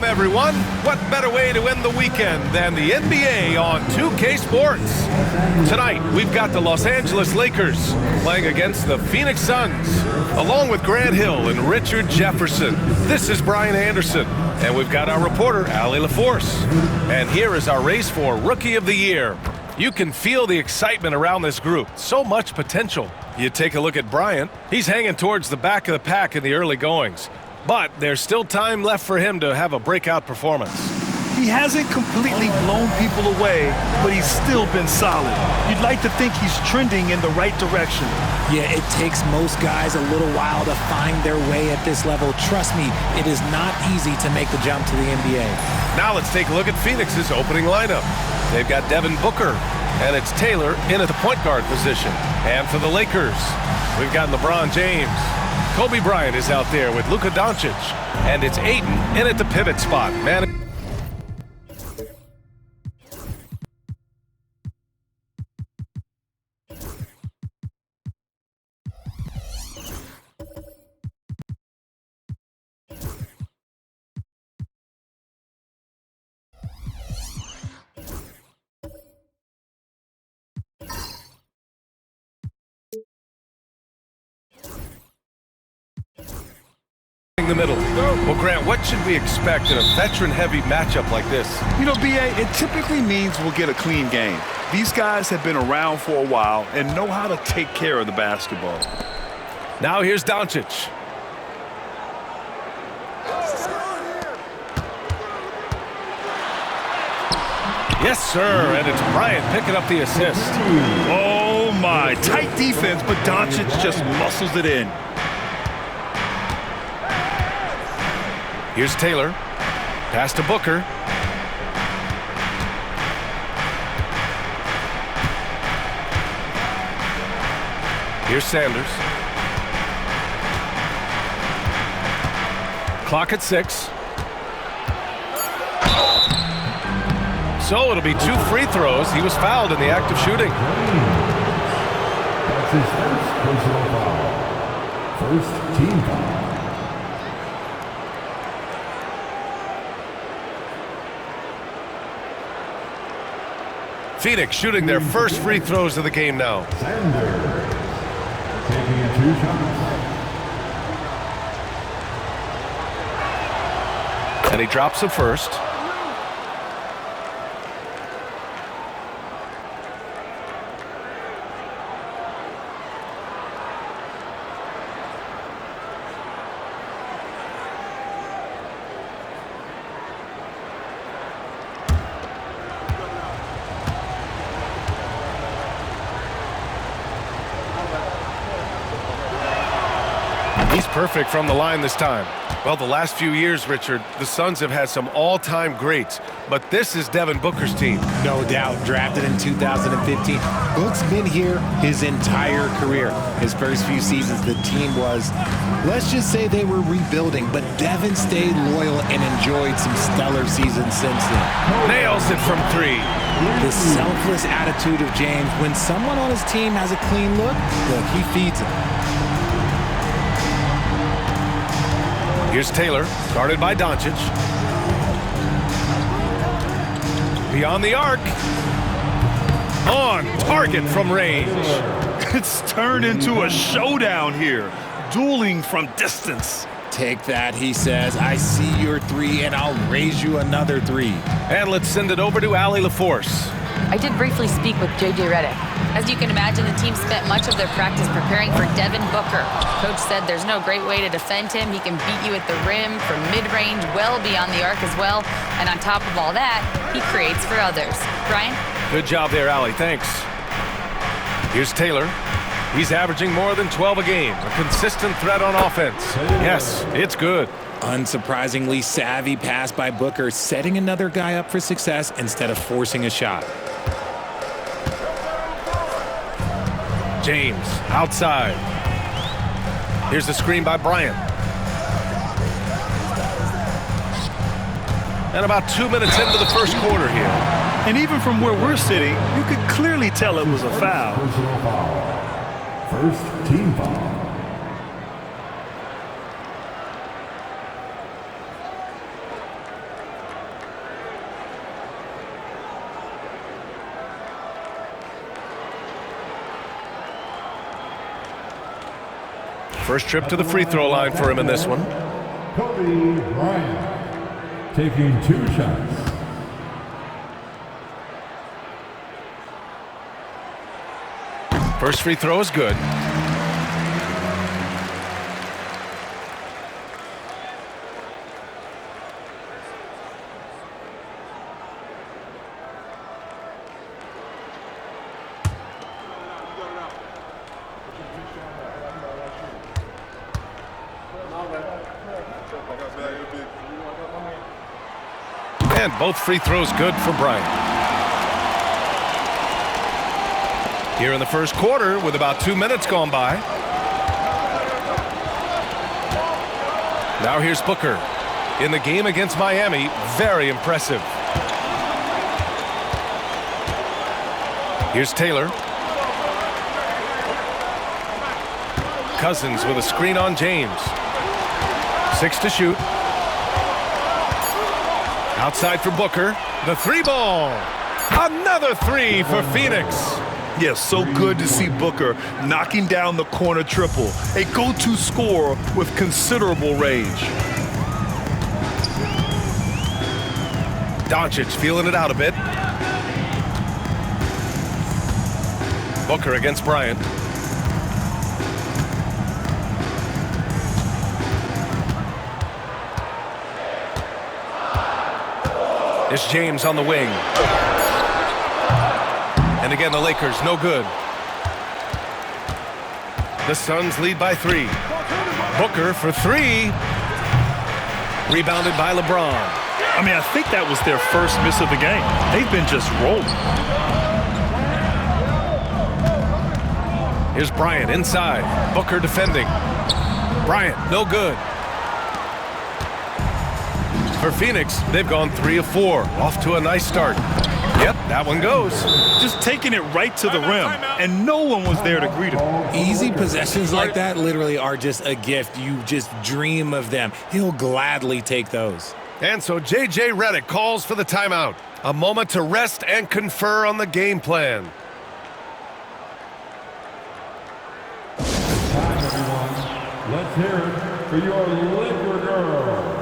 Everyone, what better way to end the weekend than the NBA on 2K Sports? Tonight, we've got the Los Angeles Lakers playing against the Phoenix Suns, along with Grant Hill and Richard Jefferson. This is Brian Anderson, and we've got our reporter, Allie LaForce. And here is our race for Rookie of the Year. You can feel the excitement around this group. So much potential. You take a look at Bryant. He's hanging towards the back of the pack in the early goings. But there's still time left for him to have a breakout performance. He hasn't completely blown people away, but he's still been solid. You'd like to think he's trending in the right direction. Yeah, it takes most guys a little while to find their way at this level. Trust me, it is not easy to make the jump to the NBA. Now let's take a look at Phoenix's opening lineup. They've got Devin Booker, and it's Taylor in at the point guard position. And for the Lakers, we've got LeBron James. Kobe Bryant is out there with Luka Doncic, and it's Ayton in at the pivot spot. Man. The middle. Well, Grant, what should we expect in a veteran-heavy matchup like this? You know, B.A., it typically means we'll get a clean game. These guys have been around for a while and know how to take care of the basketball. Now here's Doncic. Yes, sir, and it's Bryant picking up the assist. Oh, my. Tight defense, but Doncic just muscles it in. Here's Taylor. Pass to Booker. Here's Sanders. Clock at 6. So it'll be 2 free throws. He was fouled in the act of shooting. That's his first personal foul. First team foul. Phoenix shooting their first free throws of the game now. Sanders taking 2 shots. And he drops the first. He's perfect from the line this time. Well, the last few years, Richard, the Suns have had some all-time greats, but this is Devin Booker's team. No doubt, drafted in 2015. Book's been here his entire career. His first few seasons, the team was, let's just say they were rebuilding, but Devin stayed loyal and enjoyed some stellar seasons since then. Nails it from 3. The selfless attitude of James. When someone on his team has a clean look, he feeds him. Here's Taylor, guarded by Doncic. Beyond the arc. On target from range. It's turned into a showdown here. Dueling from distance. Take that, he says. I see your 3, and I'll raise you another 3. And let's send it over to Allie LaForce. I did briefly speak with J.J. Redick. As you can imagine, the team spent much of their practice preparing for Devin Booker. Coach said there's no great way to defend him. He can beat you at the rim, from mid-range, well beyond the arc as well. And on top of all that, he creates for others. Brian? Good job there, Allie. Thanks. Here's Taylor. He's averaging more than 12 a game. A consistent threat on offense. Yes, it's good. Unsurprisingly savvy pass by Booker, setting another guy up for success instead of forcing a shot. James, outside. Here's the screen by Bryant. And about 2 minutes into the first quarter here. And even from where we're sitting, you could clearly tell it was a foul. Personal foul. First team foul. First trip to the free throw line for him in this one. Kobe Bryant taking 2 shots. First free throw is good. And both free throws good for Bryant. Here in the first quarter with about 2 minutes gone by. Now here's Booker. In the game against Miami, very impressive. Here's Taylor. Cousins with a screen on James. 6 to shoot. Outside for Booker. The 3-ball. Another 3 for Phoenix. Yes, so good to see Booker knocking down the corner triple. A go-to scorer with considerable range. Doncic feeling it out a bit. Booker against Bryant. It's James on the wing. And again, the Lakers, no good. The Suns lead by 3. Booker for 3. Rebounded by LeBron. I mean, I think that was their first miss of the game. They've been just rolling. Here's Bryant inside. Booker defending. Bryant, no good. For Phoenix, they've gone 3 of 4. Off to a nice start. Yep, that one goes. Just taking it right to the rim, and no one was there to greet him. Easy possessions like that literally are just a gift. You just dream of them. He'll gladly take those. And so J.J. Redick calls for the timeout. A moment to rest and confer on the game plan. It's time, everyone. Let's hear it for your Laker girls.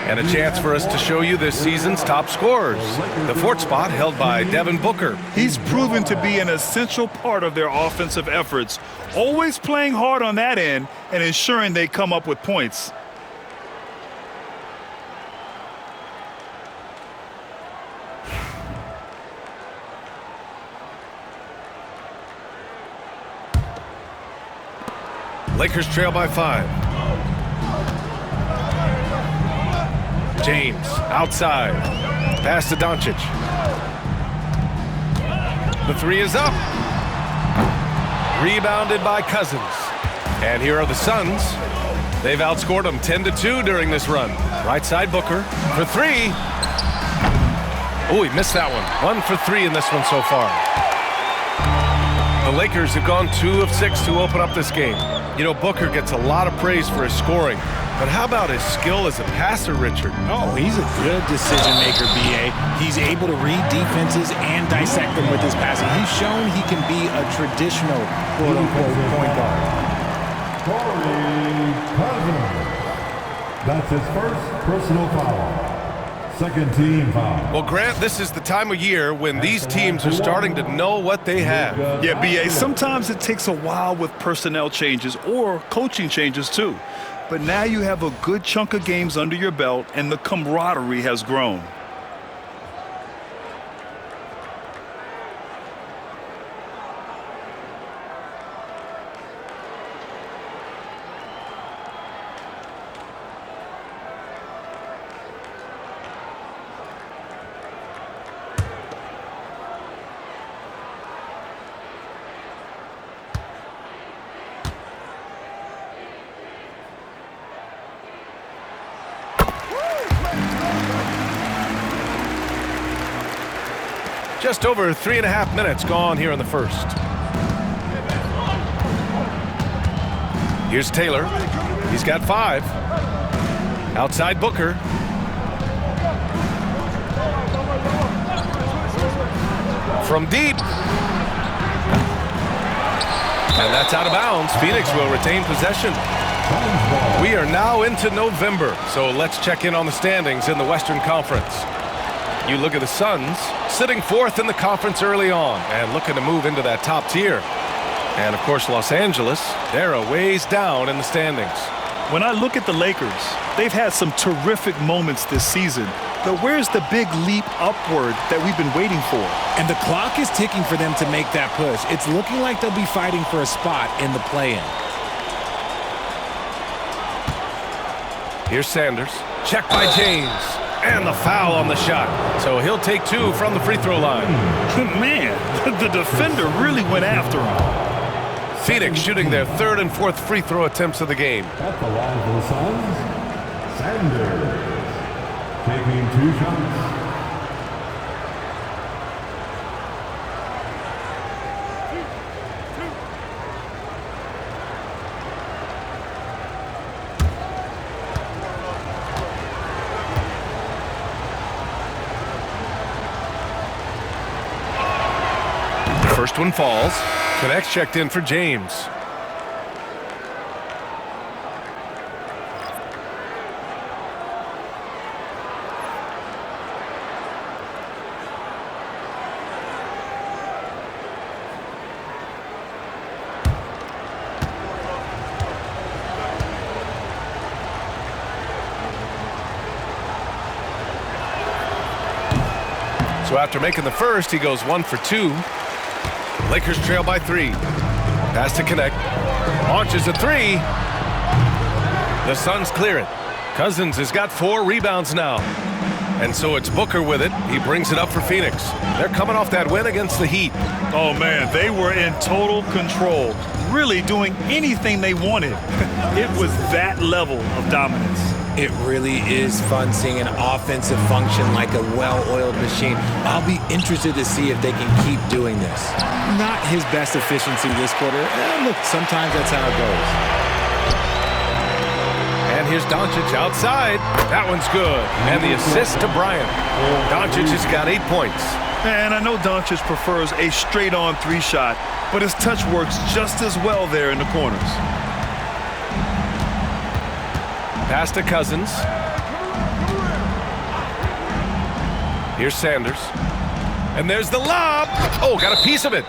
And a chance for us to show you this season's top scorers. The 4th spot held by Devin Booker. He's proven to be an essential part of their offensive efforts, always playing hard on that end and ensuring they come up with points. Lakers trail by 5. James outside. Pass to Doncic. The 3 is up. Rebounded by Cousins. And here are the Suns. They've outscored them 10-2 during this run. Right side Booker for 3. Oh, he missed that one. 1 for 3 in this one so far. The Lakers have gone 2 of 6 to open up this game. You know, Booker gets a lot of praise for his scoring. But how about his skill as a passer, Richard? Oh, he's a good decision maker, B.A. He's able to read defenses and dissect them with his passing. He's shown he can be a traditional quote-unquote point guard. Corey Cousins. That's his first personal foul. Second team foul. Well, Grant, this is the time of year when these teams are starting to know what they have. Yeah, B.A., sometimes it takes a while with personnel changes or coaching changes too. But now you have a good chunk of games under your belt and the camaraderie has grown. Just over 3.5 minutes gone here in the first. Here's Taylor. He's got 5. Outside Booker. From deep. And that's out of bounds. Phoenix will retain possession. We are now into November, so let's check in on the standings in the Western Conference. You look at the Suns, sitting 4th in the conference early on and looking to move into that top tier. And, of course, Los Angeles, they're a ways down in the standings. When I look at the Lakers, they've had some terrific moments this season. But where's the big leap upward that we've been waiting for? And the clock is ticking for them to make that push. It's looking like they'll be fighting for a spot in the play-in. Here's Sanders. Check by James. And the foul on the shot. So he'll take 2 from the free throw line. Man, the defender really went after him. Phoenix shooting their 3rd and 4th free throw attempts of the game. At the line for the Suns, Sanders. Taking 2 shots. First one falls. Connects checked in for James. So after making the first, he goes 1 for 2. Lakers trail by 3. Pass to Connect. Launches a 3. The Suns clear it. Cousins has got 4 rebounds now. And so it's Booker with it. He brings it up for Phoenix. They're coming off that win against the Heat. Oh, man, they were in total control, really doing anything they wanted. It was that level of dominance. It really is fun seeing an offensive function like a well-oiled machine. I'll be interested to see if they can keep doing this. Not his best efficiency this quarter. Look, sometimes that's how it goes. And here's Doncic outside. That one's good. And the assist to Bryant. Doncic has got 8 points. And I know Doncic prefers a straight-on 3 shot, but his touch works just as well there in the corners. Pass to Cousins. Here's Sanders. And there's the lob. Oh, got a piece of it.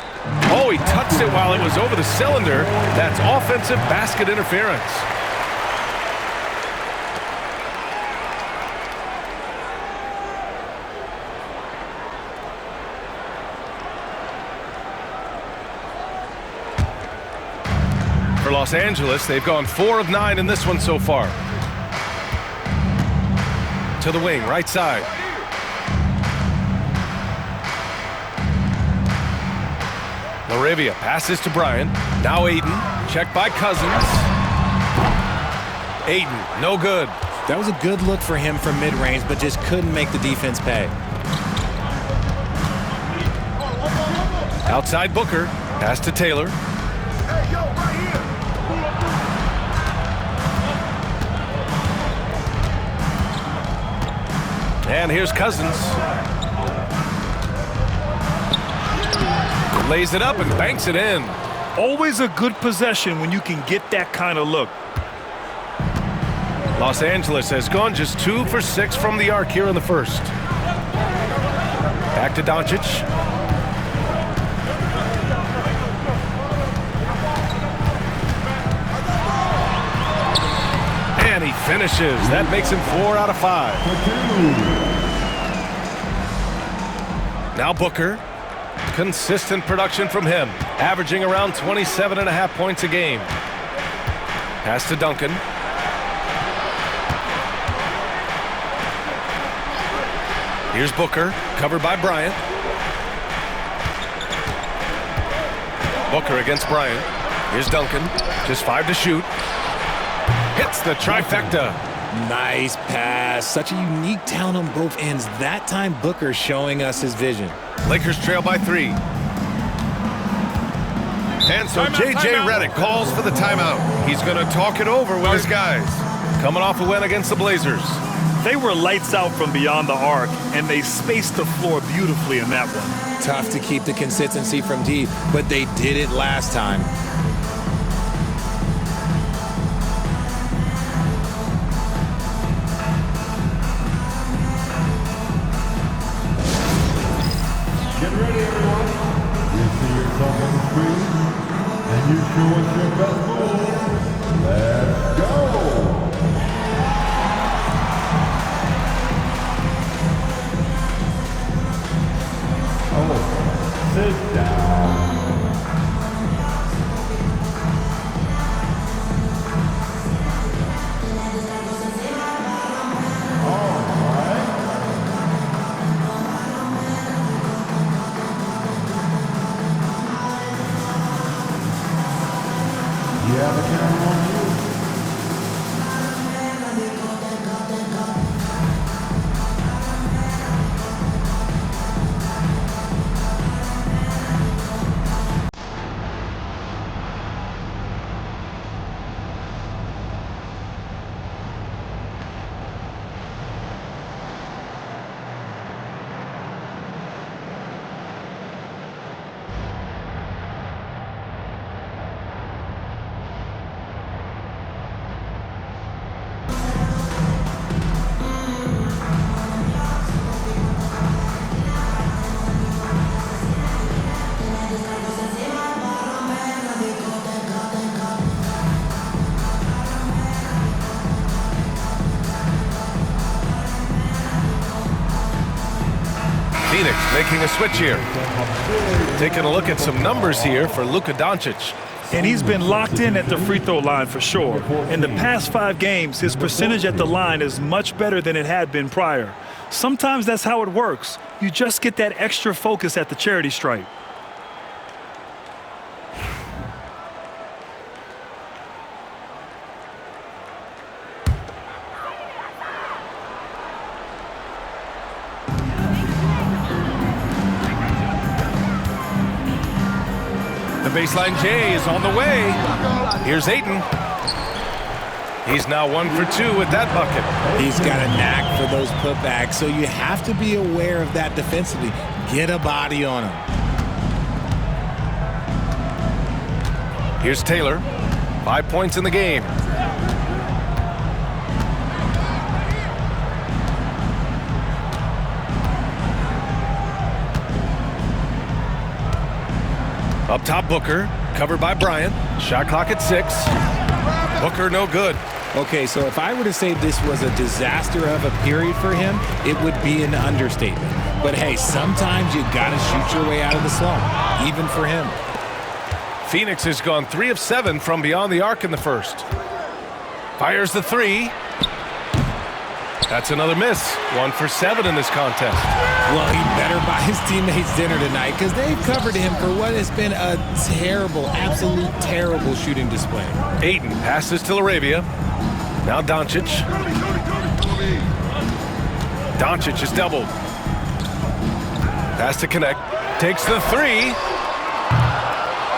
Oh, he touched it while it was over the cylinder. That's offensive basket interference. For Los Angeles, they've gone 4 of 9 in this one so far. To the wing, right side. Laravia passes to Bryant. Now Ayton. Checked by Cousins. Ayton, no good. That was a good look for him from mid-range, but just couldn't make the defense pay. Outside Booker. Pass to Taylor. And here's Cousins. Lays it up and banks it in. Always a good possession when you can get that kind of look. Los Angeles has gone just 2 for 6 from the arc here in the first. Back to Doncic. And he finishes. That makes him 4 out of 5. Now Booker. Consistent production from him, averaging around 27.5 points a game. Pass to Duncan. Here's Booker, covered by Bryant. Booker against Bryant. Here's Duncan, just 5 to shoot. Hits the trifecta. Nice pass. Such a unique talent on both ends. That time, Booker showing us his vision. Lakers trail by 3. And so J.J. Redick calls for the timeout. He's going to talk it over with his guys. Coming off a win against the Blazers. They were lights out from beyond the arc, and they spaced the floor beautifully in that one. Tough to keep the consistency from deep, but they did it last time. Get ready, everyone. You see yourself on the screen, and you show us your best move. Let's go. Oh, sit down. All right. You have a camera on you. Phoenix making a switch here. Taking a look at some numbers here for Luka Doncic. And he's been locked in at the free throw line for sure. In the past 5 games, his percentage at the line is much better than it had been prior. Sometimes that's how it works. You just get that extra focus at the charity stripe. The baseline J is on the way. Here's Ayton. He's now 1 for 2 with that bucket. He's got a knack for those putbacks, so you have to be aware of that defensively. Get a body on him. Here's Taylor. 5 points in the game. Up top, Booker, covered by Bryant. Shot clock at 6. Booker no good. Okay, so if I were to say this was a disaster of a period for him, it would be an understatement. But hey, sometimes you gotta shoot your way out of the slump, even for him. Phoenix has gone 3 of 7 from beyond the arc in the first. Fires the 3. That's another miss. 1 for 7 in this contest. Well, he better buy his teammates dinner tonight because they've covered him for what has been a terrible, absolute terrible shooting display. Ayton passes to Laravia. Now Doncic. Doncic is doubled. Pass to connect. Takes the 3.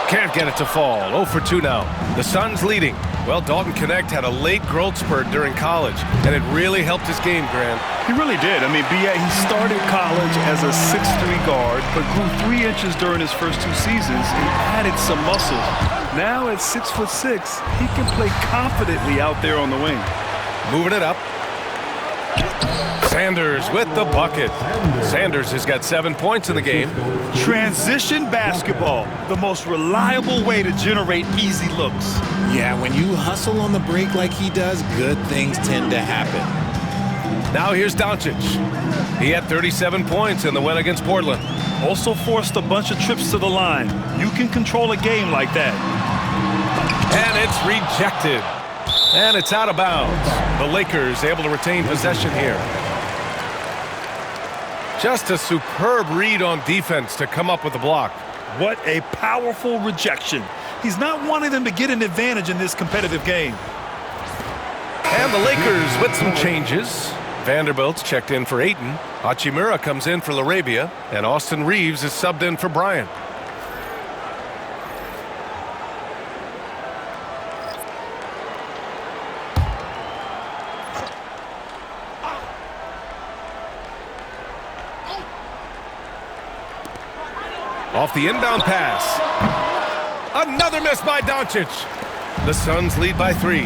Can't get it to fall. 0 for 2 now. The Suns leading Well, Dalton Knecht had a late growth spurt during college, and it really helped his game, Grant. He really did. I mean, he started college as a 6'3" guard, but grew 3 inches during his first 2 seasons and added some muscle. Now at 6'6", he can play confidently out there on the wing. Moving it up. Sanders with the bucket. Sanders has got 7 points in the game. Transition basketball, the most reliable way to generate easy looks. Yeah, when you hustle on the break like he does, good things tend to happen. Now here's Doncic. He had 37 points in the win against Portland. Also forced a bunch of trips to the line. You can control a game like that. And it's rejected. And it's out of bounds. The Lakers able to retain possession here. Just a superb read on defense to come up with the block. What a powerful rejection. He's not wanting them to get an advantage in this competitive game. And the Lakers with some changes. Vanderbilt's checked in for Ayton. Hachimura comes in for LaRavia. And Austin Reeves is subbed in for Bryant. Off the inbound pass. Another miss by Doncic. The Suns lead by 3.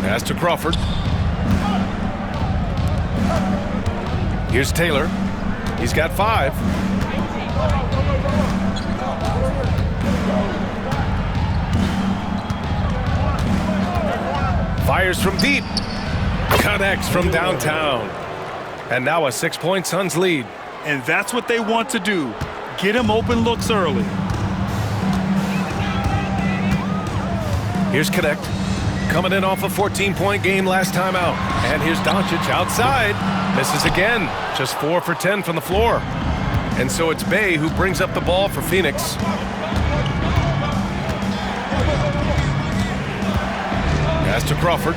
Pass to Crawford. Here's Taylor. He's got 5. Fires from deep. Connects from downtown. And now a 6-point Suns lead. And that's what they want to do. Get him open looks early. Here's Knecht. Coming in off a 14-point game last time out. And here's Doncic outside. Misses again. Just 4 for 10 from the floor. And so it's Bey who brings up the ball for Phoenix. Pass to Crawford.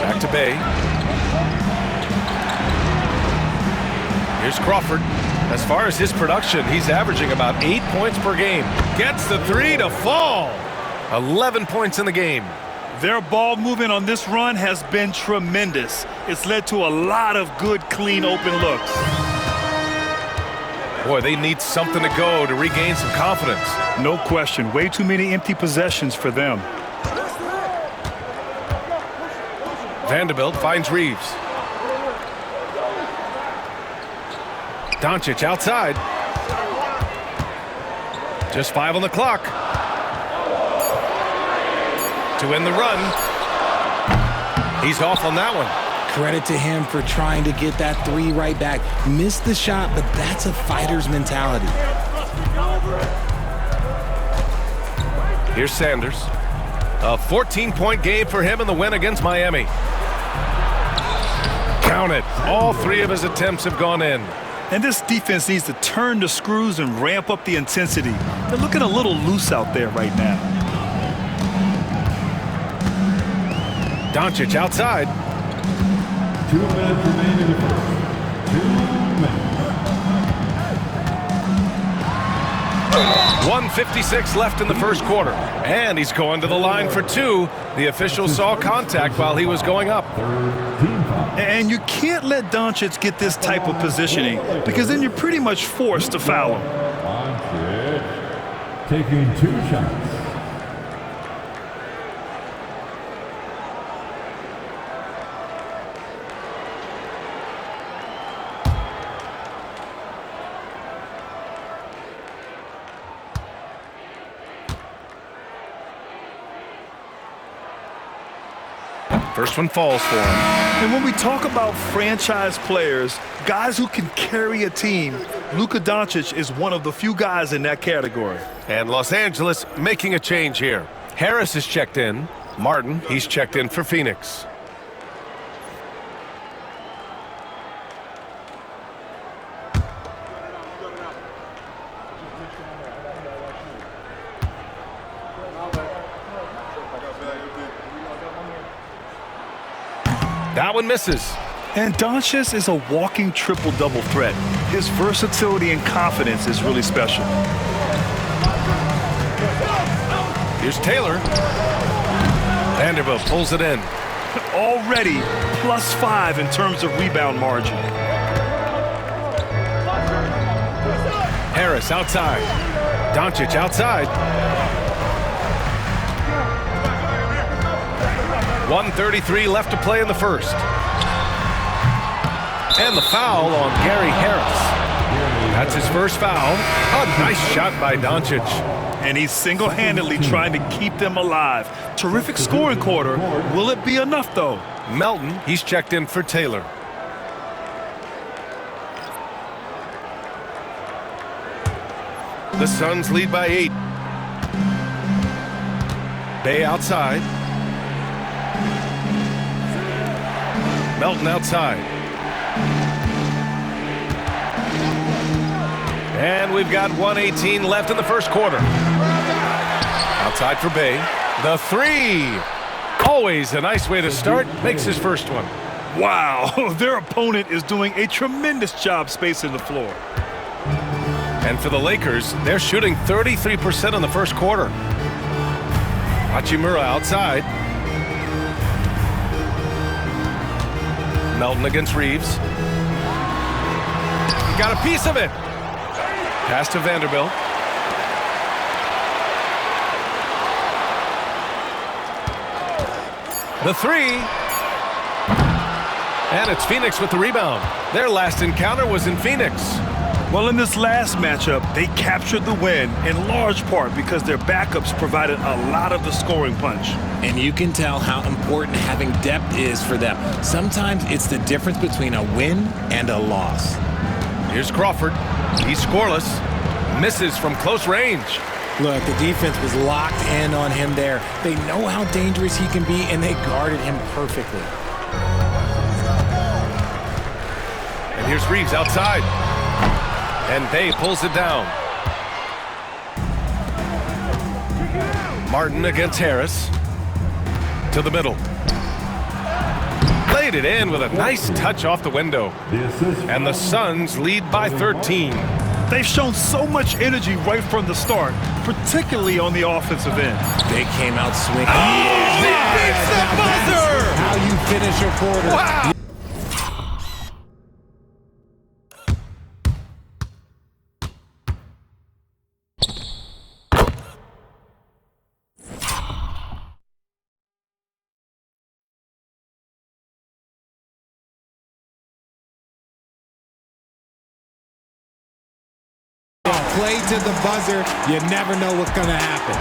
Back to Bey. Here's Crawford. As far as his production, he's averaging about 8 points per game. Gets the 3 to fall. 11 points in the game. Their ball movement on this run has been tremendous. It's led to a lot of good, clean, open looks. Boy, they need something to go to regain some confidence. No question. Way too many empty possessions for them. Vanderbilt finds Reeves. Doncic outside. Just 5 on the clock. To end the run. He's off on that one. Credit to him for trying to get that 3 right back. Missed the shot, but that's a fighter's mentality. Here's Sanders. A 14-point game for him in the win against Miami. Count it. All 3 of his attempts have gone in. And this defense needs to turn the screws and ramp up the intensity. They're looking a little loose out there right now. Doncic outside. 2 minutes remaining in the first. 2 minutes. 1:56 left in the first quarter. And he's going to the line for 2. The official saw contact while he was going up. And you can't let Doncic get this type of positioning because then you're pretty much forced to foul him. Doncic taking 2 shots. First one falls for him. And when we talk about franchise players, guys who can carry a team, Luka Doncic is one of the few guys in that category. And Los Angeles making a change here. Harris is checked in. Martin, he's checked in for Phoenix. That one misses. And Doncic is a walking triple-double threat. His versatility and confidence is really special. Here's Taylor. Vanderbilt pulls it in. Already +5 in terms of rebound margin. Harris outside. Doncic outside. 1:33 left to play in the first. And the foul on Gary Harris. That's his first foul. A nice shot by Doncic. And he's single-handedly trying to keep them alive. Terrific scoring quarter. Will it be enough, though? Melton, he's checked in for Taylor. The Suns lead by 8. Bay outside. Melton outside. And we've got 1:18 left in the first quarter. Outside for Bay. The three. Always a nice way to start. Makes his first one. Wow, their opponent is doing a tremendous job spacing the floor. And for the Lakers, they're shooting 33% in the first quarter. Hachimura outside. Melton against Reeves. Got a piece of it. Pass to Vanderbilt. The three. And it's Phoenix with the rebound. Their last encounter was in Phoenix. Well, in this last matchup, they captured the win in large part because their backups provided a lot of the scoring punch. And you can tell how important having depth is for them. Sometimes it's the difference between a win and a loss. Here's Crawford. He's scoreless. Misses from close range. Look, the defense was locked in on him there. They know how dangerous he can be, and they guarded him perfectly. And here's Reeves outside. And Bay pulls it down. Martin against Harris. To the middle. Laid it in with a nice touch off the window. And the Suns lead by 13. They've shown so much energy right from the start, particularly on the offensive end. They came out swinging. Oh, he beats the buzzer! How you finish a quarter. Wow! Play to the buzzer, you never know what's going to happen.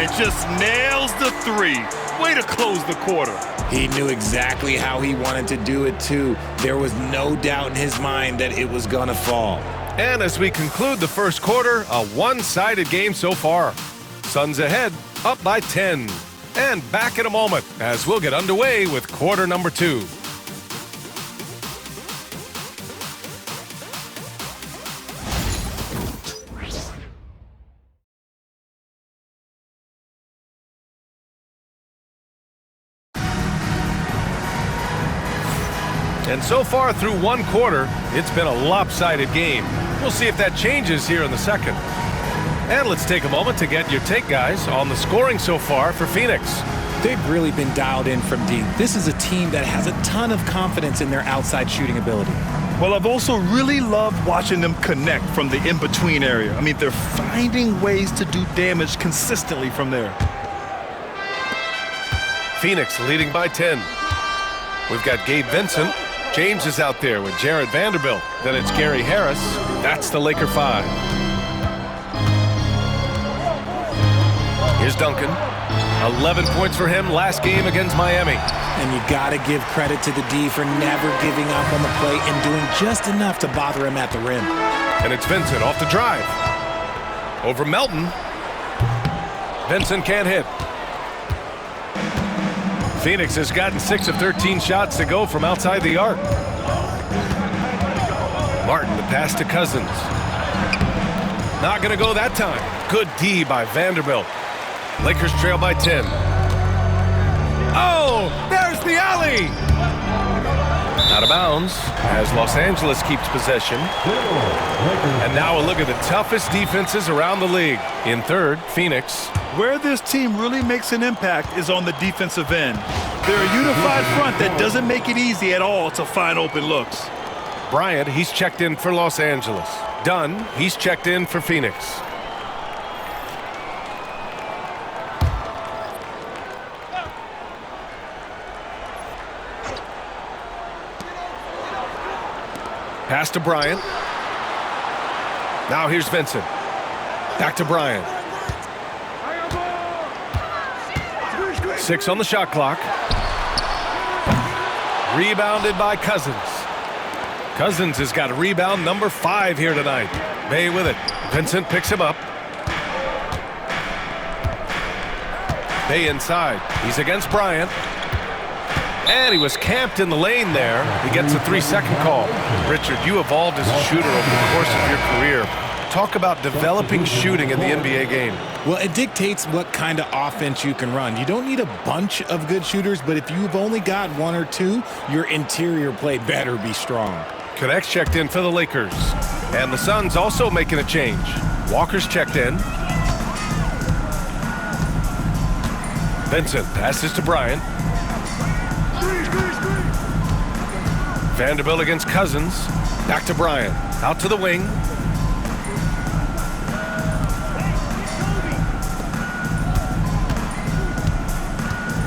And just nails the three. Way to close the quarter. He knew exactly how he wanted to do it, too. There was no doubt in his mind that it was going to fall. And as we conclude the first quarter, a one-sided game so far. Suns ahead, up by 10. And back in a moment as we'll get underway with quarter number 2. And so far through one quarter, it's been a lopsided game. We'll see if that changes here in the second. And let's take a moment to get your take, guys, on the scoring so far for Phoenix. They've really been dialed in from deep. This is a team that has a ton of confidence in their outside shooting ability. Well, I've also really loved watching them connect from the in-between area. I mean, they're finding ways to do damage consistently from there. Phoenix leading by 10. We've got Gabe Vincent. James is out there with Jared Vanderbilt. Then it's Gary Harris. That's the Laker 5. Here's Duncan. 11 points for him last game against Miami. And you got to give credit to the D for never giving up on the play and doing just enough to bother him at the rim. And it's Vincent off the drive. Over Melton. Vincent can't hit. Phoenix has gotten 6 of 13 shots to go from outside the arc. Martin, the pass to Cousins. Not going to go that time. Good D by Vanderbilt. Lakers trail by 10. Oh, there's the alley. Out of bounds as Los Angeles keeps possession. And now a look at the toughest defenses around the league. In third, Phoenix. Where this team really makes an impact is on the defensive end. They're a unified front that doesn't make it easy at all to find open looks. Bryant, he's checked in for Los Angeles. Dunn, he's checked in for Phoenix. Pass to Bryant. Now here's Vincent. Back to Bryant. 6 on the shot clock. Rebounded by Cousins. Cousins has got rebound number 5 here tonight. Bay with it. Vincent picks him up. Bay inside. He's against Bryant. And he was camped in the lane there. He gets a 3-second call. Richard, you evolved as a shooter over the course of your career. Talk about developing shooting in the NBA game. Well, it dictates what kind of offense you can run. You don't need a bunch of good shooters, but if you've only got 1 or 2, your interior play better be strong. Connects checked in for the Lakers. And the Suns also making a change. Walker's checked in. Vincent passes to Bryant. Vanderbilt against Cousins. Back to Bryant. Out to the wing.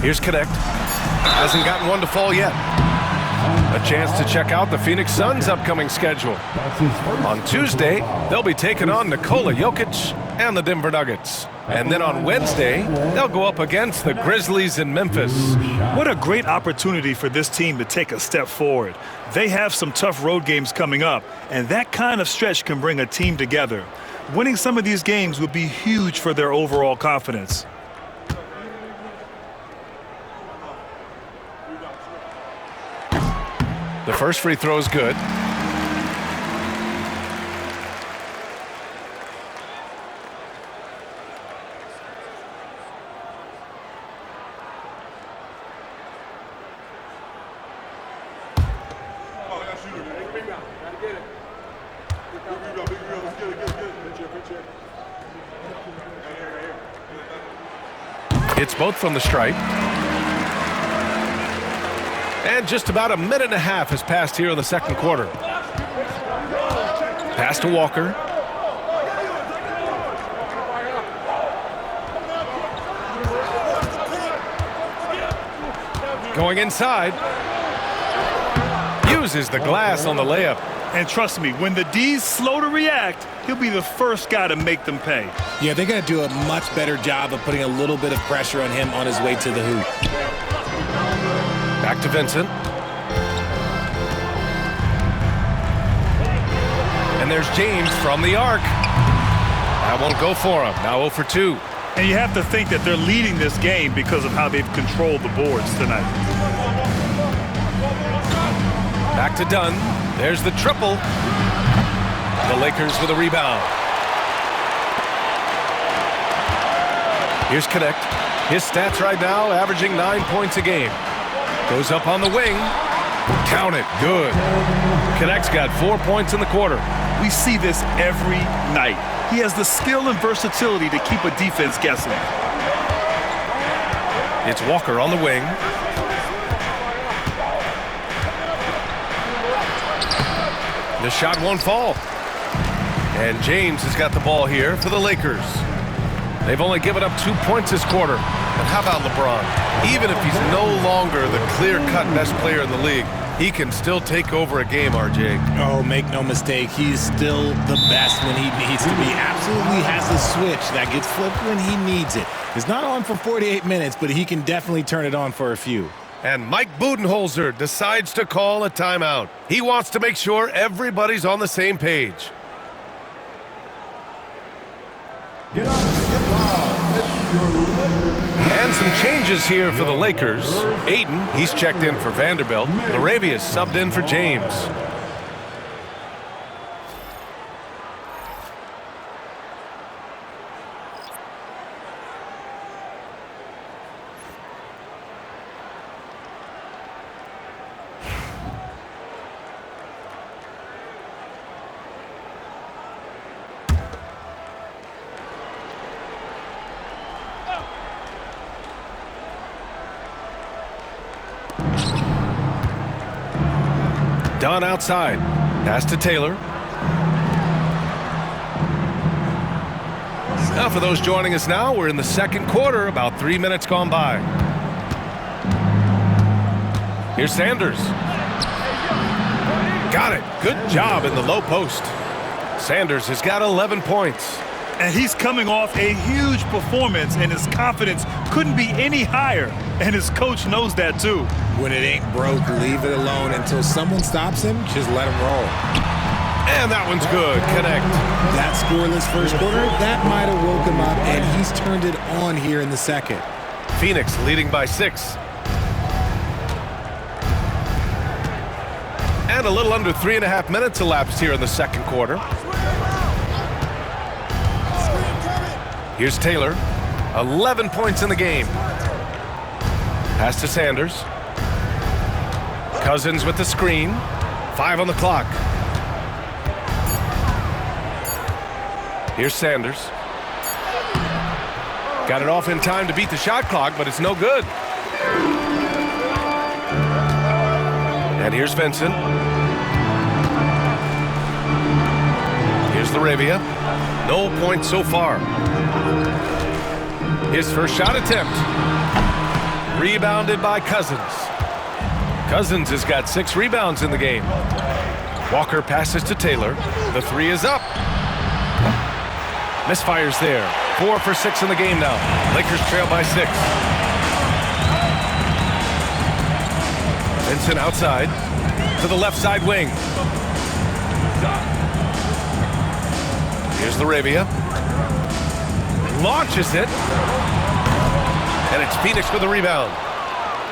Here's Connect. Hasn't gotten one to fall yet. A chance to check out the Phoenix Suns' upcoming schedule. On Tuesday, they'll be taking on Nikola Jokic and the Denver Nuggets. And then on Wednesday, they'll go up against the Grizzlies in Memphis. What a great opportunity for this team to take a step forward. They have some tough road games coming up, and that kind of stretch can bring a team together. Winning some of these games would be huge for their overall confidence. The first free throw is good. It's both from the stripe. And just about a minute and a half has passed here in the second quarter. Pass to Walker. Going inside. Uses the glass on the layup. And trust me, when the D's slow to react, he'll be the first guy to make them pay. Yeah, they're going to do a much better job of putting a little bit of pressure on him on his way to the hoop. Back to Vincent. And there's James from the arc. That won't go for him. Now 0 for 2. And you have to think that they're leading this game because of how they've controlled the boards tonight. Back to Dunn. There's the triple. The Lakers with a rebound. Here's Connect. His stats right now averaging 9 points a game. Goes up on the wing. Count it. Good. Connect's got 4 points in the quarter. We see this every night. He has the skill and versatility to keep a defense guessing. It's Walker on the wing. The shot won't fall. And James has got the ball here for the Lakers. They've only given up 2 points this quarter. But how about LeBron? Even if he's no longer the clear-cut best player in the league, he can still take over a game, RJ. Oh, make no mistake. He's still the best when he needs to be. Absolutely has a switch that gets flipped when he needs it. It's not on for 48 minutes, but he can definitely turn it on for a few. And Mike Budenholzer decides to call a timeout. He wants to make sure everybody's on the same page. And some changes here for the Lakers. Ayton, he's checked in for Vanderbilt. Laravia's subbed in for James. Dunn outside. Pass to Taylor. Now for those joining us now, we're in the second quarter, about 3 minutes gone by. Here's Sanders. Got it. Good job in the low post. Sanders has got 11 points. And he's coming off a huge performance, and his confidence couldn't be any higher. And his coach knows that too. When it ain't broke, leave it alone until someone stops him. Just let him roll. And that one's good. Connect. That scoreless first quarter, that might have woke him up, and he's turned it on here in the second. Phoenix leading by 6. And a little under 3.5 minutes elapsed here in the second quarter. Here's Taylor. 11 points in the game. Pass to Sanders. Cousins with the screen. 5 on the clock. Here's Sanders. Got it off in time to beat the shot clock, but it's no good. And here's Vincent. Here's LaRavia. No points so far. His first shot attempt. Rebounded by Cousins. Cousins has got 6 rebounds in the game. Walker passes to Taylor. The 3 is up. Misfires there. 4 for 6 in the game now. Lakers trail by 6. Vincent outside to the left side wing. Here's LaRavia. Launches it. And it's Phoenix with a rebound.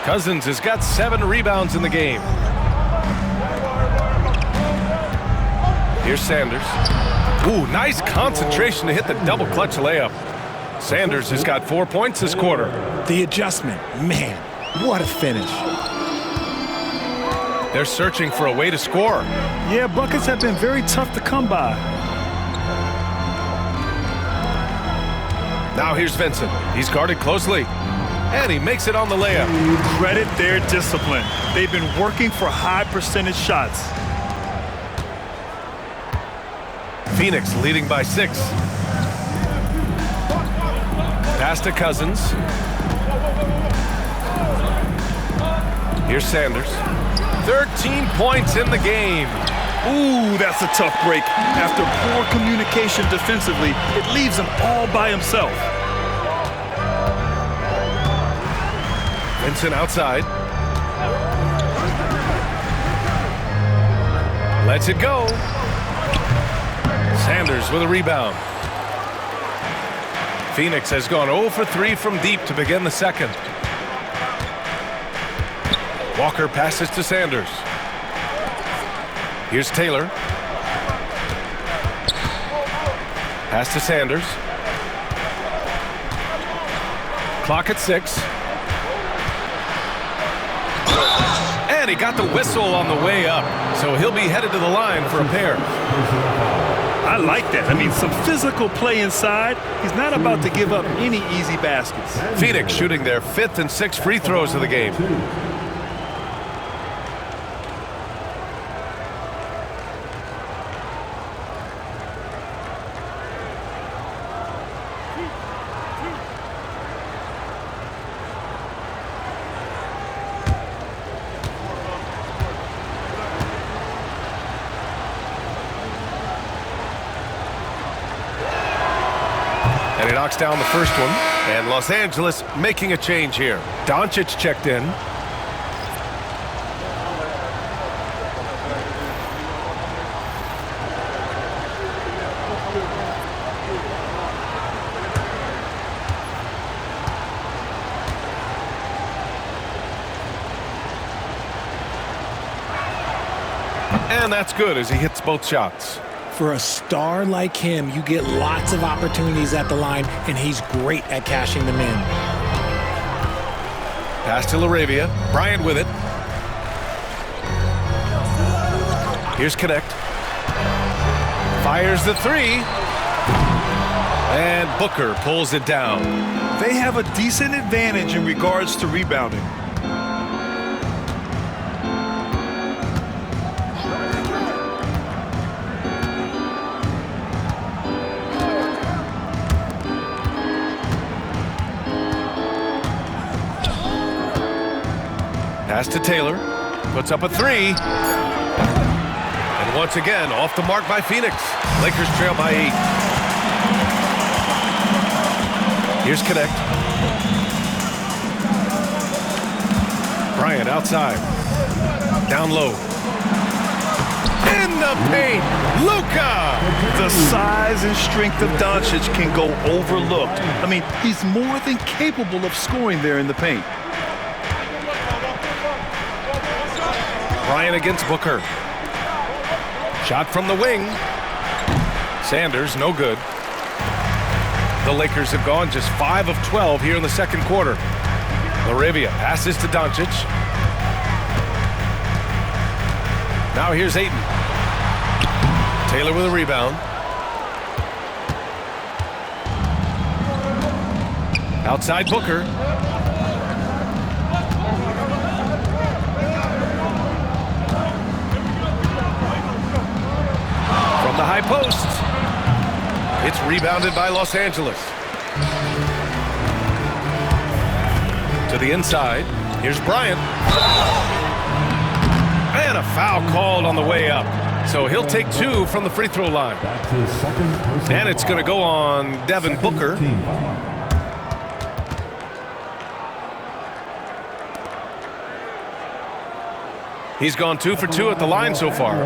Cousins has got 7 rebounds in the game. Here's Sanders. Ooh, nice concentration to hit the double clutch layup. Sanders has got 4 points this quarter. The adjustment, man, what a finish. They're searching for a way to score. Yeah, buckets have been very tough to come by. Now here's Vincent. He's guarded closely. And he makes it on the layup. Credit their discipline. They've been working for high percentage shots. Phoenix leading by 6. Pass to Cousins. Here's Sanders. 13 points in the game. Ooh, that's a tough break. After poor communication defensively, it leaves him all by himself. Vincent outside. Lets it go. Sanders with a rebound. Phoenix has gone 0 for 3 from deep to begin the second. Walker passes to Sanders. Here's Taylor. Pass to Sanders. Clock at 6. And he got the whistle on the way up, so he'll be headed to the line for a pair. I like that. I mean, some physical play inside. He's not about to give up any easy baskets. Phoenix shooting their 5th and 6th free throws of the game. And he knocks down the first one. And Los Angeles making a change here. Doncic checked in. And that's good as he hits both shots. For a star like him, you get lots of opportunities at the line, and he's great at cashing them in. Pass to LaRavia. Bryant with it. Here's Connect. Fires the 3. And Booker pulls it down. They have a decent advantage in regards to rebounding. Pass to Taylor. Puts up a three. And once again, off the mark by Phoenix. Lakers trail by 8. Here's Connect. Bryant outside. Down low. In the paint, Luka! The size and strength of Doncic can go overlooked. I mean, he's more than capable of scoring there in the paint. Bryant against Booker. Shot from the wing. Sanders, no good. The Lakers have gone just 5 of 12 here in the second quarter. Laravia passes to Doncic. Now here's Ayton. Taylor with a rebound. Outside Booker. From the high post. It's rebounded by Los Angeles. To the inside. Here's Bryant. And a foul called on the way up. So he'll take 2 from the free throw line. And it's going to go on Devin Booker. He's gone 2 for 2 at the line so far.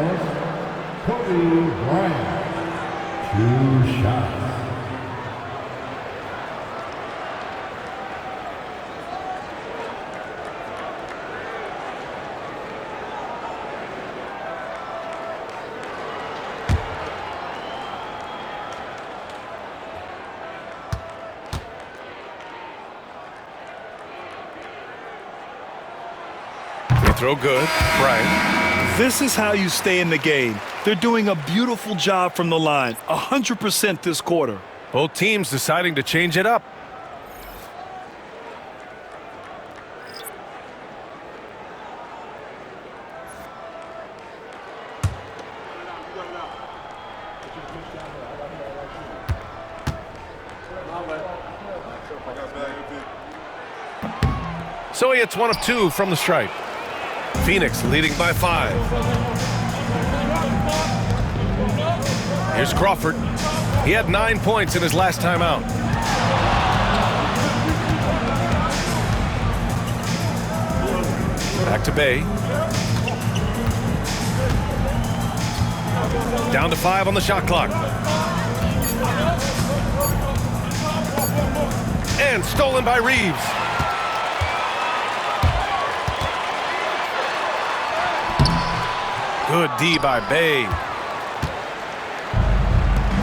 Kobe Bryant. 2 shots. Throw good. Bryant. This is how you stay in the game. They're doing a beautiful job from the line. 100% this quarter. Both teams deciding to change it up. So he hits 1 of 2 from the stripe. Phoenix leading by 5. Here's Crawford. He had 9 points in his last time out. Back to Bay. Down to 5 on the shot clock. And stolen by Reeves. Good D by Bay.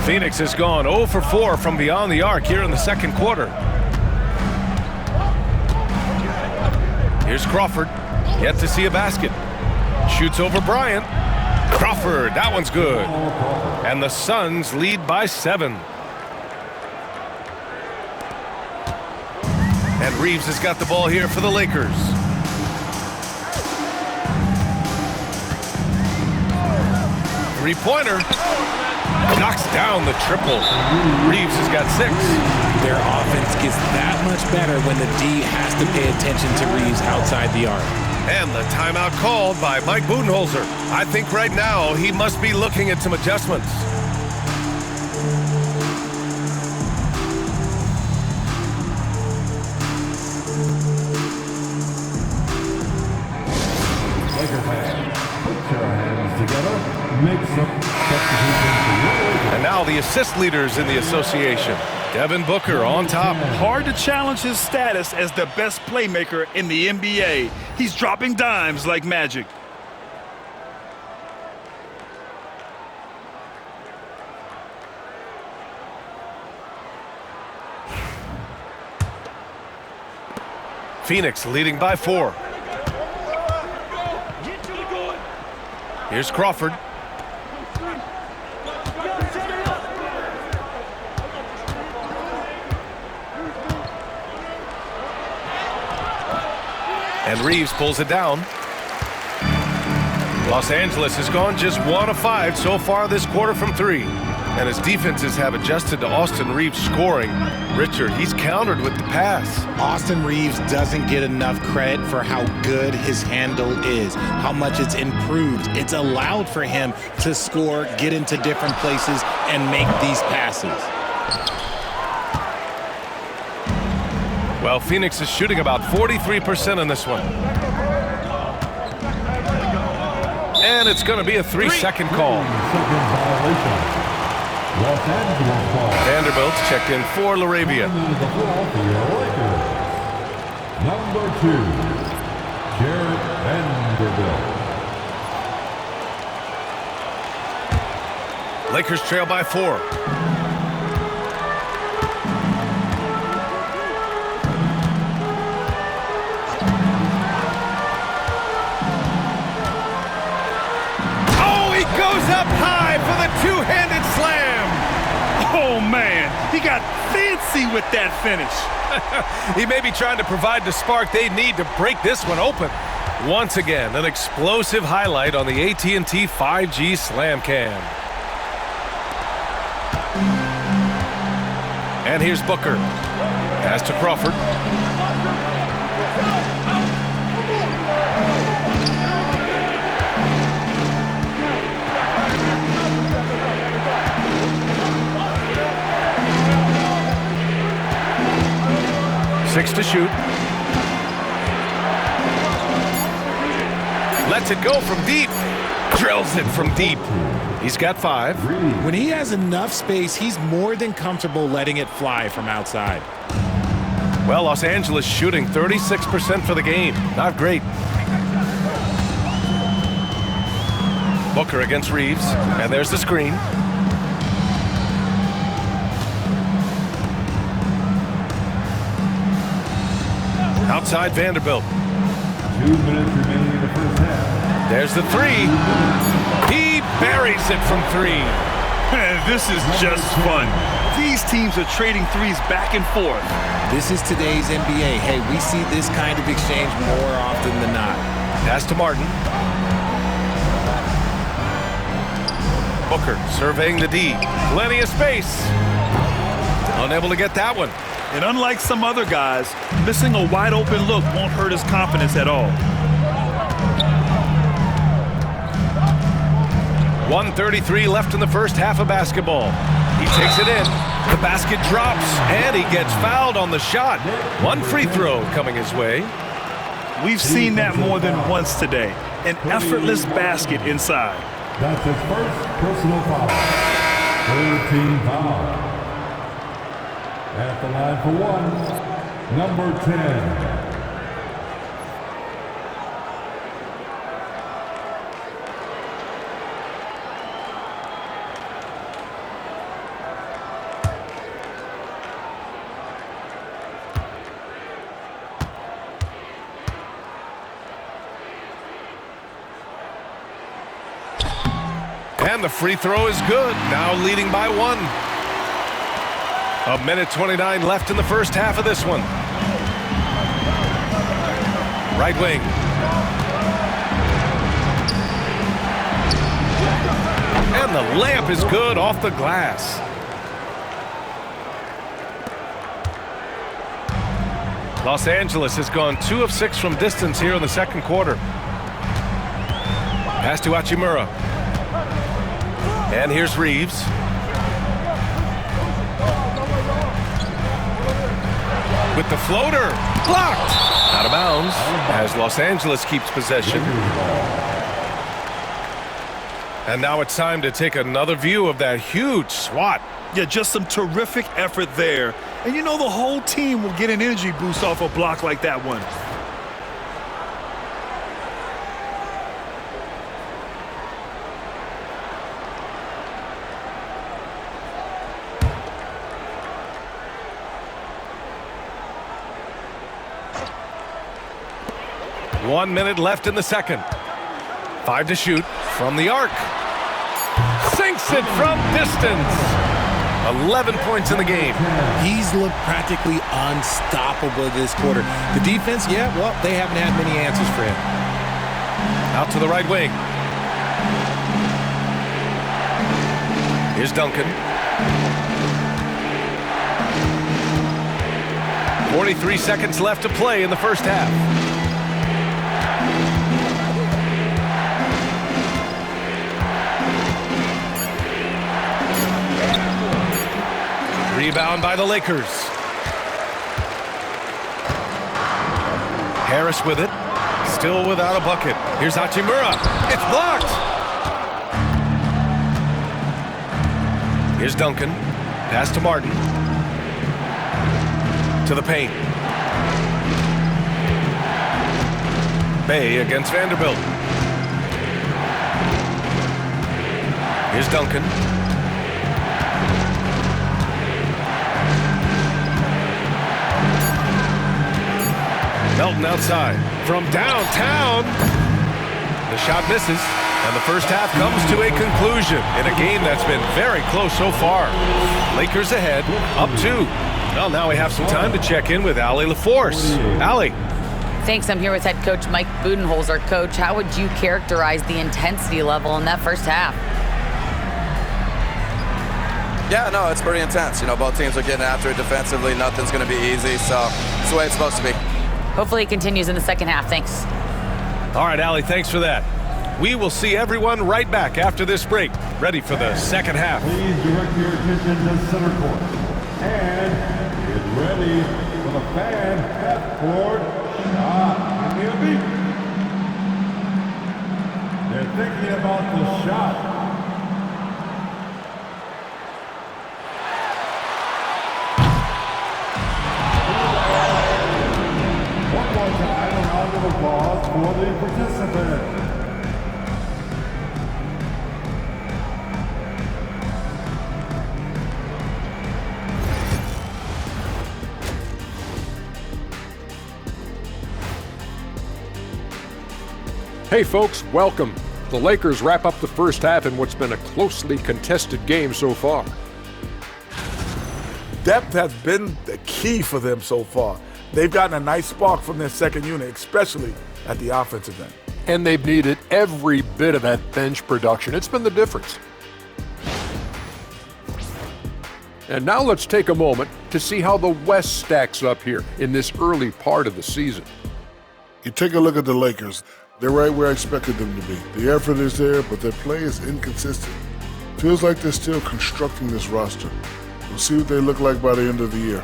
Phoenix has gone 0 for 4 from beyond the arc here in the second quarter. Here's Crawford. Yet to see a basket. Shoots over Bryant. Crawford, that one's good. And the Suns lead by 7. And Reeves has got the ball here for the Lakers. Three-pointer. Knocks down the triple. Reeves has got 6. Their offense gets that much better when the D has to pay attention to Reeves outside the arc. And the timeout called by Mike Budenholzer. I think right now he must be looking at some adjustments. Laker fans, put your hands together. Make some substitutions. And now the assist leaders in the association. Devin Booker on top. Hard to challenge his status as the best playmaker in the NBA. He's dropping dimes like magic. Phoenix leading by 4. Here's Crawford. And Reeves pulls it down. Los Angeles has gone just 1 of 5 so far this quarter from 3. And his defenses have adjusted to Austin Reaves scoring. Richard, he's countered with the pass. Austin Reaves doesn't get enough credit for how good his handle is, how much it's improved. It's allowed for him to score, get into different places, and make these passes. Well, Phoenix is shooting about 43% in this one. And it's going to be a 3-second call. Second violation. Los Angeles ball. Vanderbilt's checked in for LaRavia. Under the Philadelphia Lakers. Number 2, Jarred Vanderbilt. Lakers trail by 4. Oh, he goes up high for the two-handed slam. Oh, man, he got fancy with that finish. He may be trying to provide the spark they need to break this one open. Once again, an explosive highlight on the AT&T 5G Slam Cam. And here's Booker. Pass to Crawford. Six to shoot. Lets it go from deep. Drills it from deep. He's got 5. When he has enough space, he's more than comfortable letting it fly from outside. Well, Los Angeles shooting 36% for the game. Not great. Booker against Reaves. And there's the screen. Outside Vanderbilt. 2 minutes remaining in the first half. There's the 3. He buries it from 3. Man, this is just fun. These teams are trading threes back and forth. This is today's NBA. Hey, we see this kind of exchange more often than not. Pass to Martin. Booker surveying the D. Plenty of space. Unable to get that one. And unlike some other guys, missing a wide open look won't hurt his confidence at all. 1:33 left in the first half of basketball. He takes it in. The basket drops, and he gets fouled on the shot. One free throw coming his way. We've seen that more than once today. An effortless basket inside. That's his first personal foul. 13 foul. At the line for 1, number 10. And the free throw is good. Now leading by 1. 1:29 left in the first half of this one. Right wing. And the layup is good off the glass. Los Angeles has gone 2 of 6 from distance here in the second quarter. Pass to Hachimura. And here's Reaves. With the floater, blocked. Out of bounds as Los Angeles keeps possession. And now it's time to take another view of that huge swat. Yeah, just some terrific effort there. And you know the whole team will get an energy boost off a block like that one. One minute left in the second. 5 to shoot from the arc. Sinks it from distance. 11 points in the game. He's looked practically unstoppable this quarter. The defense, yeah, well, they haven't had many answers for him. Out to the right wing. Here's Duncan. "43 seconds left to play in the first half. Rebound by the Lakers. Harris with it. Still without a bucket. Here's Hachimura. It's blocked. Here's Duncan. Pass to Martin. To the paint. Bay against Vanderbilt. Here's Duncan. Melton outside. From downtown. The shot misses. And the first half comes to a conclusion in a game that's been very close so far. Lakers ahead, up 2. Well, now we have some time to check in with Allie LaForce. Allie. Thanks. I'm here with head coach Mike Budenholzer. Coach, how would you characterize the intensity level in that first half? Yeah, no, it's pretty intense. You know, both teams are getting after it defensively. Nothing's going to be easy, so it's the way it's supposed to be. Hopefully it continues in the second half. Thanks. All right, Allie, thanks for that. We will see everyone right back after this break, ready for the second half. Please direct your attention to center court. And get ready for the fan half-court shot. Give me a beat. They're thinking about the shot. One more time, a round of applause for the participants. Hey folks, welcome. The Lakers wrap up the first half in what's been a closely contested game so far. Depth has been the key for them so far. They've gotten a nice spark from their second unit, especially at the offensive end. And they've needed every bit of that bench production. It's been the difference. And now let's take a moment to see how the West stacks up here in this early part of the season. You take a look at the Lakers. They're right where I expected them to be. The effort is there, but their play is inconsistent. Feels like they're still constructing this roster. We'll see what they look like by the end of the year.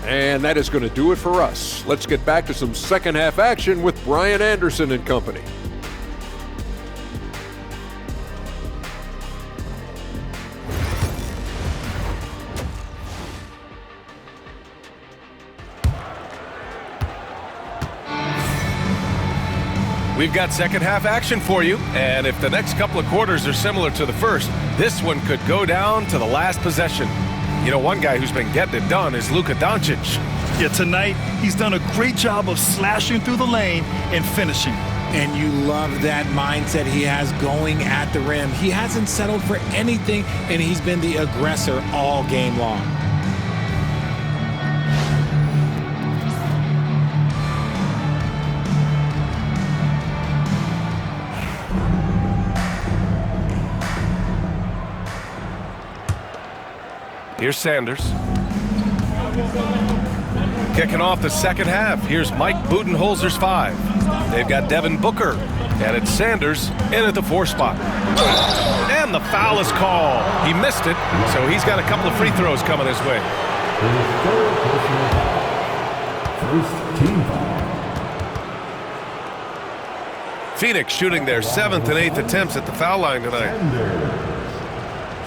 And that is going to do it for us. Let's get back to some second half action with Brian Anderson and company. We've got second half action for you, and if the next couple of quarters are similar to the first, this one could go down to the last possession. You know, one guy who's been getting it done is Luka Doncic. Yeah, tonight he's done a great job of slashing through the lane and finishing. And you love that mindset he has going at the rim. He hasn't settled for anything, and he's been the aggressor all game long. Here's Sanders. Kicking off the second half, here's Mike Budenholzer's 5. They've got Devin Booker, and it's Sanders in at the 4 spot. And the foul is called. He missed it, so he's got a couple of free throws coming his way. First team foul. Phoenix shooting their 7th and 8th attempts at the foul line tonight.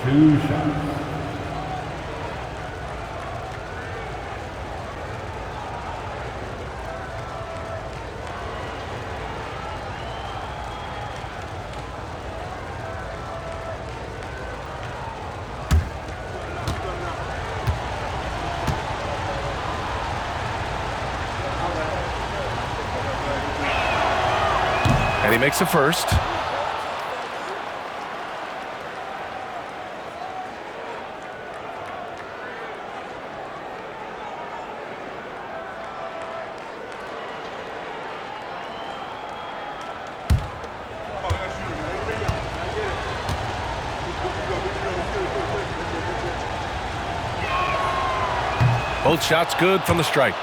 Two shots. And he makes a first. Both shots good from the stripe.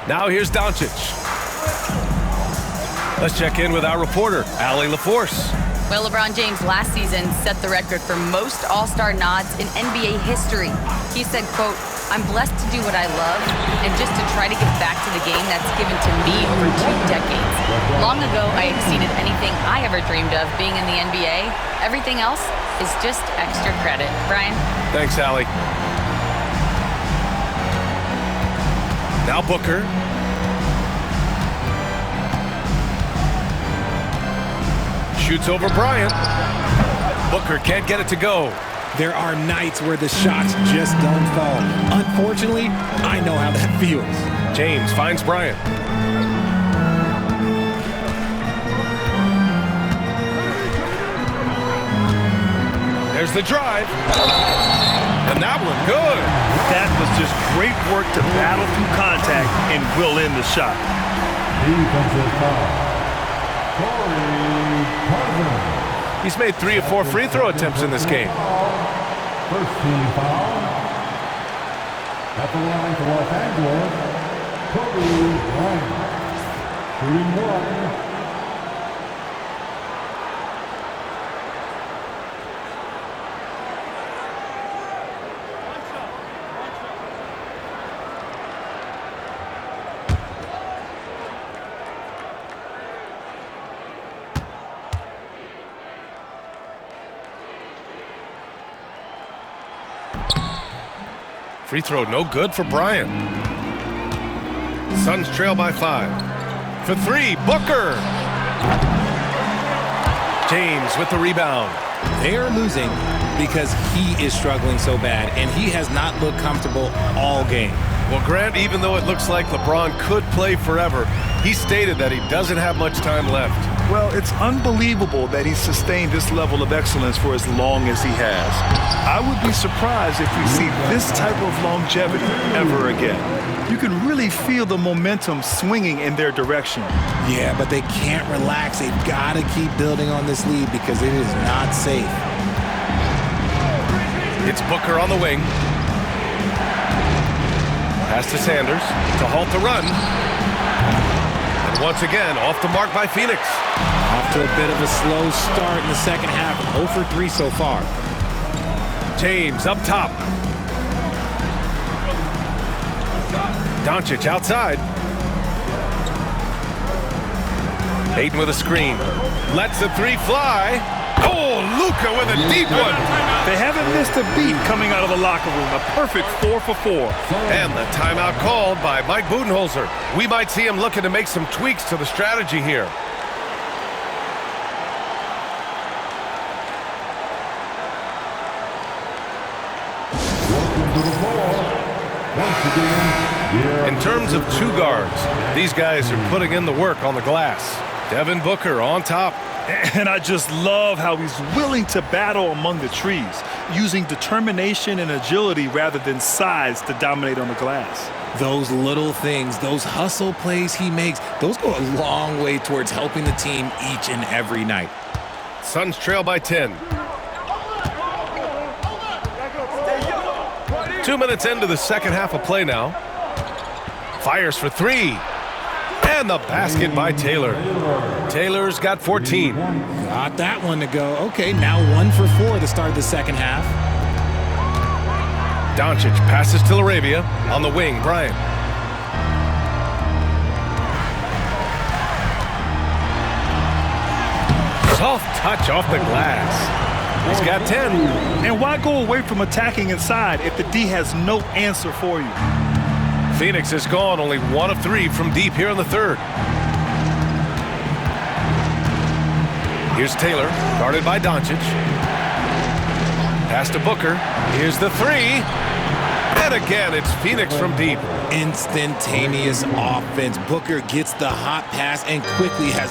Now here's Doncic. Let's check in with our reporter, Allie LaForce. Well, LeBron James last season set the record for most All-Star nods in NBA history. He said, quote, "I'm blessed to do what I love and just to try to give back to the game that's given to me over 2 decades. Long ago, I exceeded anything I ever dreamed of being in the NBA. Everything else is just extra credit." Brian? Thanks, Allie. Now Booker. Shoots over Bryant. Booker can't get it to go. There are nights where the shots just don't fall. Unfortunately, I know how that feels. James finds Bryant. There's the drive. And that one good. That was just great work to battle through contact and will end the shot. Defensive foul. Corey Cousins. He's made 3 or 4 free throw attempts in this game. First team foul. At the line for Los Angeles, Kobe Bryant. Shooting 1. Free throw no good for Bryant. Suns trail by 5. For 3, Booker. James with the rebound. They are losing because he is struggling so bad, and he has not looked comfortable all game. Well, Grant, even though it looks like LeBron could play forever, he stated that he doesn't have much time left. Well, it's unbelievable that he's sustained this level of excellence for as long as he has. I would be surprised if we see this type of longevity ever again. You can really feel the momentum swinging in their direction. Yeah, but they can't relax. They've got to keep building on this lead because it is not safe. It's Booker on the wing. Pass to Sanders to halt the run. And once again, off the mark by Phoenix. Off to a bit of a slow start in the second half. 0 for 3 so far. James up top. Doncic outside. Ayton with a screen. Lets the 3 fly. Oh, Luka with a deep one. They haven't missed a beat coming out of the locker room. A perfect 4 for 4. And the timeout called by Mike Budenholzer. We might see him looking to make some tweaks to the strategy here. In terms of 2 guards, these guys are putting in the work on the glass. Devin Booker on top. And I just love how he's willing to battle among the trees, using determination and agility rather than size to dominate on the glass. Those little things, those hustle plays he makes, those go a long way towards helping the team each and every night. Suns trail by 10. 2 minutes into the second half of play now. Fires for 3. And the basket by Taylor. Taylor's got 14. Got that one to go. Okay, now 1 for 4 to start the second half. Doncic passes to Laravia. On the wing, Bryant. Soft touch off the glass. He's got 10. And why go away from attacking inside if the D has no answer for you? Phoenix has gone only 1 of 3 from deep here in the third. Here's Taylor, guarded by Doncic. Pass to Booker. Here's the 3. And again, it's Phoenix from deep. Instantaneous offense. Booker gets the hot pass and quickly has